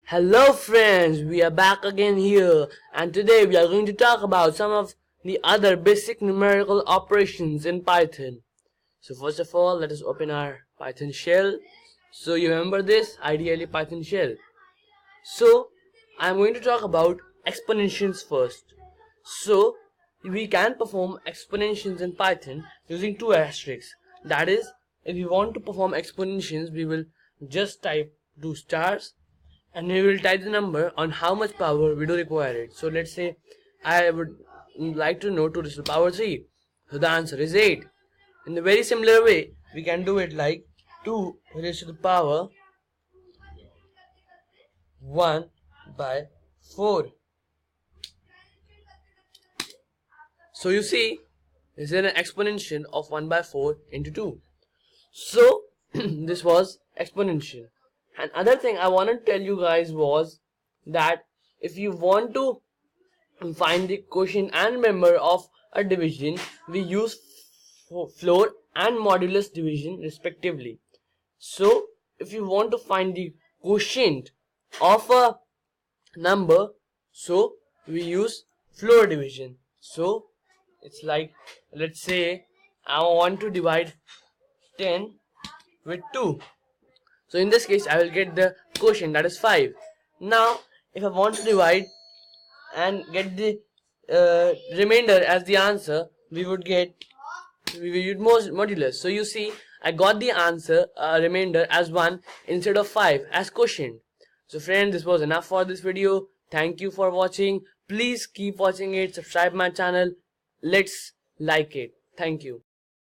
Hello friends, we are back again here, and today we are going to talk about some of the other basic numerical operations in Python. So first of all, let us open our Python shell. So you remember this, ideally Python shell. So I am going to talk about exponentials first. So we can perform exponentials in Python using two asterisks. That is, if we want to perform exponentials, we will just type two stars and we will type the number on how much power we do require it. So let's say I would like to know 2 to the power 3. So the answer is 8. In a very similar way, we can do it like 2 raised to the power 1 by 4. So you see, this is an exponential of 1 by 4 into 2. So this was exponential. And other thing I want to tell you guys was that if you want to find the quotient and member of a division, we use floor and modulus division respectively. So if you want to find the quotient of a number, so we use floor division. So it's like, let's say I want to divide 10 with 2. So in this case, I will get the quotient, that is 5. Now, if I want to divide and get the remainder as the answer, we would use modulus. So you see, I got the answer remainder as 1 instead of 5 as quotient. So friends, this was enough for this video. Thank you for watching. Please keep watching it. Subscribe my channel. Let's like it. Thank you.